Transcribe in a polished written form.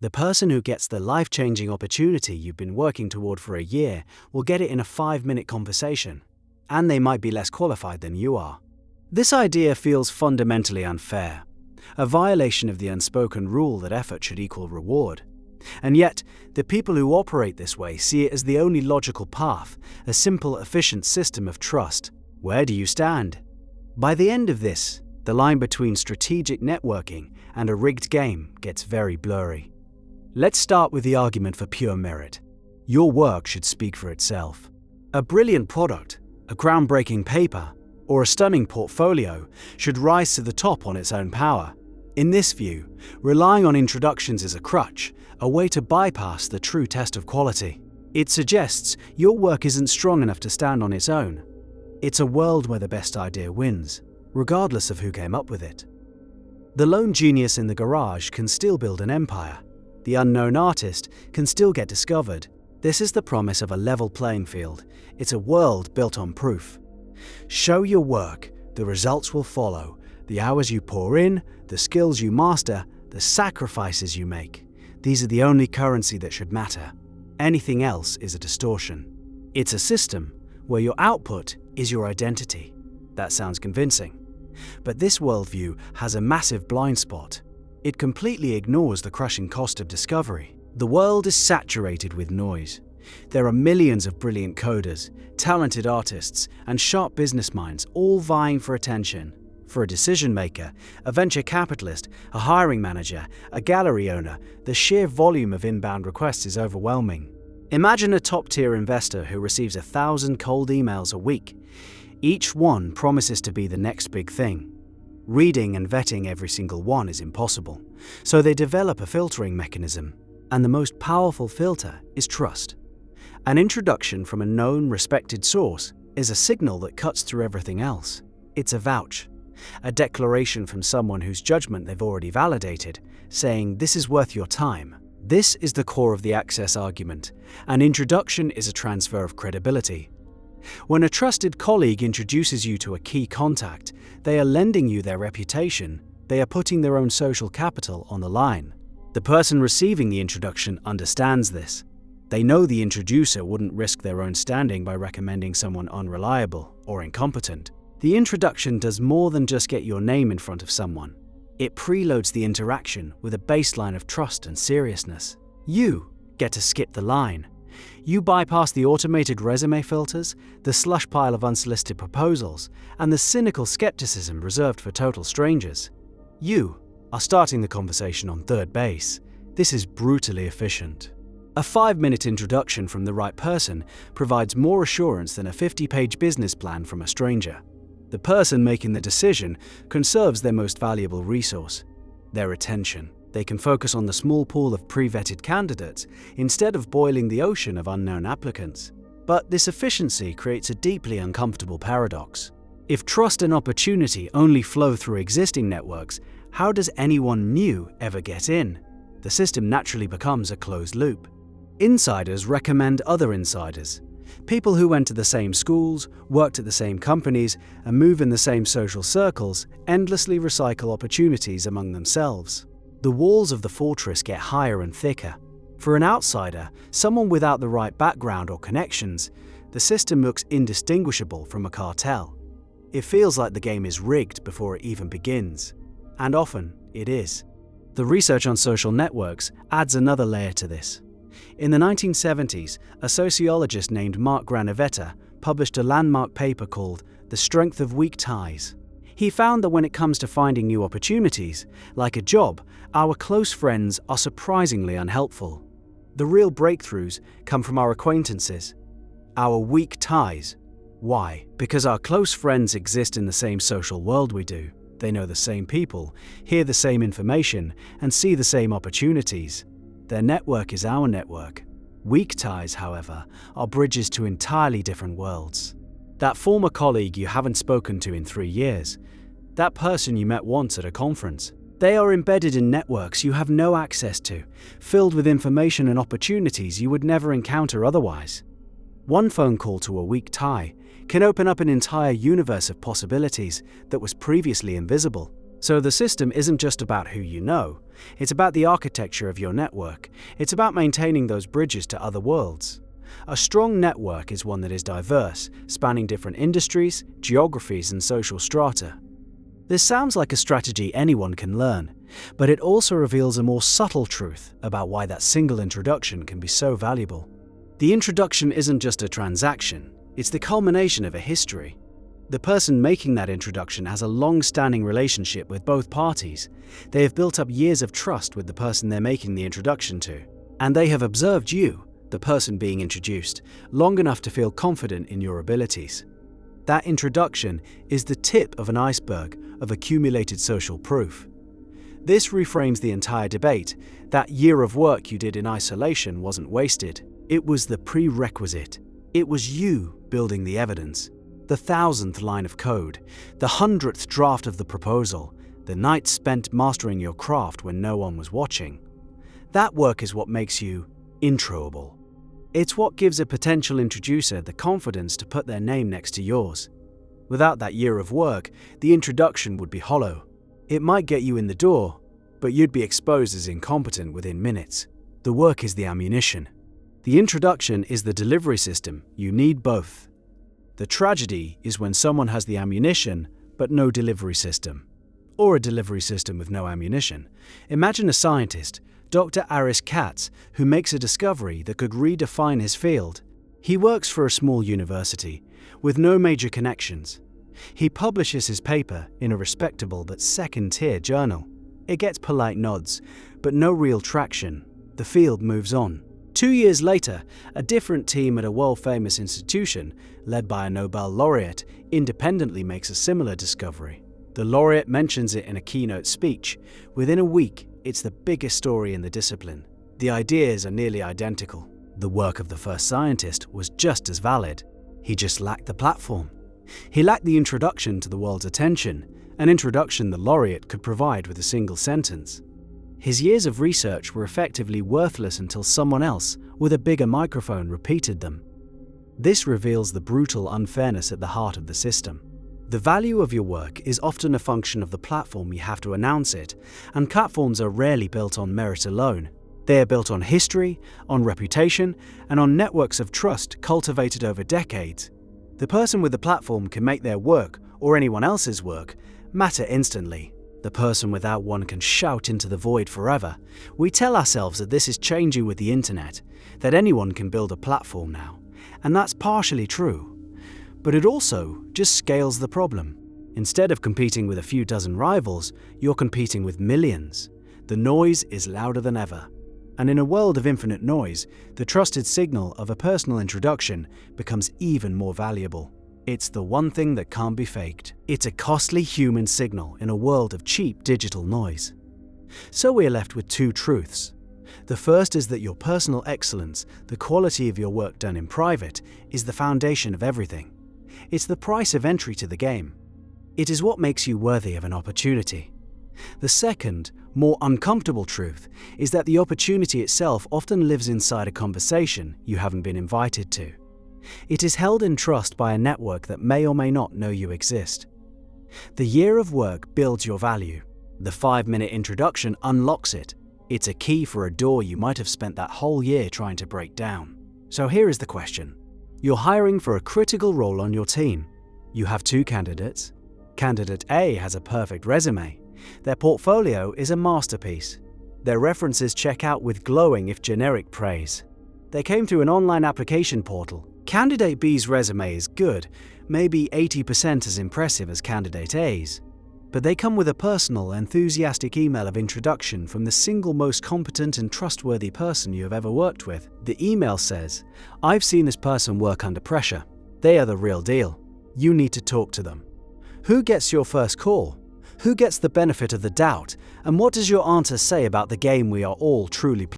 The person who gets the life-changing opportunity you've been working toward for a year will get it in a 5-minute conversation, and they might be less qualified than you are. This idea feels fundamentally unfair, a violation of the unspoken rule that effort should equal reward. And yet, the people who operate this way see it as the only logical path, a simple, efficient system of trust. Where do you stand? By the end of this, the line between strategic networking and a rigged game gets very blurry. Let's start with the argument for pure merit. Your work should speak for itself. A brilliant product, a groundbreaking paper, or a stunning portfolio should rise to the top on its own power. In this view, relying on introductions is a crutch, a way to bypass the true test of quality. It suggests your work isn't strong enough to stand on its own. It's a world where the best idea wins, regardless of who came up with it. The lone genius in the garage can still build an empire. The unknown artist can still get discovered. This is the promise of a level playing field. It's a world built on proof. Show your work, the results will follow. The hours you pour in, the skills you master, the sacrifices you make. These are the only currency that should matter. Anything else is a distortion. It's a system where your output is your identity. That sounds convincing. But this worldview has a massive blind spot. It completely ignores the crushing cost of discovery. The world is saturated with noise. There are millions of brilliant coders, talented artists, and sharp business minds all vying for attention. For a decision maker, a venture capitalist, a hiring manager, a gallery owner, the sheer volume of inbound requests is overwhelming. Imagine a top-tier investor who receives 1,000 cold emails a week. Each one promises to be the next big thing. Reading and vetting every single one is impossible, so they develop a filtering mechanism. And the most powerful filter is trust. An introduction from a known, respected source is a signal that cuts through everything else. It's a vouch, a declaration from someone whose judgment they've already validated, saying this is worth your time. This is the core of the access argument. An introduction is a transfer of credibility. When a trusted colleague introduces you to a key contact, they are lending you their reputation. They are putting their own social capital on the line. The person receiving the introduction understands this. They know the introducer wouldn't risk their own standing by recommending someone unreliable or incompetent. The introduction does more than just get your name in front of someone. It preloads the interaction with a baseline of trust and seriousness. You get to skip the line. You bypass the automated resume filters, the slush pile of unsolicited proposals, and the cynical skepticism reserved for total strangers. You are starting the conversation on third base. This is brutally efficient. A 5-minute introduction from the right person provides more assurance than a 50-page business plan from a stranger. The person making the decision conserves their most valuable resource, their attention. They can focus on the small pool of pre-vetted candidates instead of boiling the ocean of unknown applicants. But this efficiency creates a deeply uncomfortable paradox. If trust and opportunity only flow through existing networks, how does anyone new ever get in? The system naturally becomes a closed loop. Insiders recommend other insiders. People who went to the same schools, worked at the same companies, and move in the same social circles endlessly recycle opportunities among themselves. The walls of the fortress get higher and thicker. For an outsider, someone without the right background or connections, the system looks indistinguishable from a cartel. It feels like the game is rigged before it even begins. And often, it is. The research on social networks adds another layer to this. In the 1970s, a sociologist named Mark Granovetter published a landmark paper called The Strength of Weak Ties. He found that when it comes to finding new opportunities, like a job, our close friends are surprisingly unhelpful. The real breakthroughs come from our acquaintances, our weak ties. Why? Because our close friends exist in the same social world we do. They know the same people, hear the same information, and see the same opportunities. Their network is our network. Weak ties, however, are bridges to entirely different worlds. That former colleague you haven't spoken to in 3 years, that person you met once at a conference, they are embedded in networks you have no access to, filled with information and opportunities you would never encounter otherwise. One phone call to a weak tie can open up an entire universe of possibilities that was previously invisible. So the system isn't just about who you know, it's about the architecture of your network. It's about maintaining those bridges to other worlds. A strong network is one that is diverse, spanning different industries, geographies, and social strata. This sounds like a strategy anyone can learn, but it also reveals a more subtle truth about why that single introduction can be so valuable. The introduction isn't just a transaction, it's the culmination of a history. The person making that introduction has a long-standing relationship with both parties. They have built up years of trust with the person they're making the introduction to, and they have observed you, the person being introduced, long enough to feel confident in your abilities. That introduction is the tip of an iceberg of accumulated social proof. This reframes the entire debate. That year of work you did in isolation wasn't wasted. It was the prerequisite. It was you building the evidence. The 1,000th line of code, the 100th draft of the proposal, the nights spent mastering your craft when no one was watching. That work is what makes you introable. It's what gives a potential introducer the confidence to put their name next to yours. Without that year of work, the introduction would be hollow. It might get you in the door, but you'd be exposed as incompetent within minutes. The work is the ammunition. The introduction is the delivery system. You need both. The tragedy is when someone has the ammunition, but no delivery system. Or a delivery system with no ammunition. Imagine a scientist, Dr. Aris Katz, who makes a discovery that could redefine his field. He works for a small university, with no major connections. He publishes his paper in a respectable but second-tier journal. It gets polite nods, but no real traction. The field moves on. 2 years later, a different team at a world-famous institution, led by a Nobel laureate, independently makes a similar discovery. The laureate mentions it in a keynote speech. Within a week, it's the biggest story in the discipline. The ideas are nearly identical. The work of the first scientist was just as valid. He just lacked the platform. He lacked the introduction to the world's attention, an introduction the laureate could provide with a single sentence. His years of research were effectively worthless until someone else, with a bigger microphone, repeated them. This reveals the brutal unfairness at the heart of the system. The value of your work is often a function of the platform you have to announce it, and platforms are rarely built on merit alone. They are built on history, on reputation, and on networks of trust cultivated over decades. The person with the platform can make their work, or anyone else's work, matter instantly. The person without one can shout into the void forever. We tell ourselves that this is changing with the internet, that anyone can build a platform now. And that's partially true. But it also just scales the problem. Instead of competing with a few dozen rivals, you're competing with millions. The noise is louder than ever. And in a world of infinite noise, the trusted signal of a personal introduction becomes even more valuable. It's the one thing that can't be faked. It's a costly human signal in a world of cheap digital noise. So we're left with two truths. The first is that your personal excellence, the quality of your work done in private, is the foundation of everything. It's the price of entry to the game. It is what makes you worthy of an opportunity. The second, more uncomfortable truth is that the opportunity itself often lives inside a conversation you haven't been invited to. It is held in trust by a network that may or may not know you exist. The year of work builds your value. The 5-minute introduction unlocks it. It's a key for a door you might have spent that whole year trying to break down. So here is the question. You're hiring for a critical role on your team. You have 2 candidates. Candidate A has a perfect resume. Their portfolio is a masterpiece. Their references check out with glowing if generic praise. They came through an online application portal. Candidate B's resume is good, maybe 80% as impressive as Candidate A's. But they come with a personal, enthusiastic email of introduction from the single most competent and trustworthy person you have ever worked with. The email says, "I've seen this person work under pressure. They are the real deal. You need to talk to them." Who gets your first call? Who gets the benefit of the doubt? And what does your answer say about the game we are all truly playing?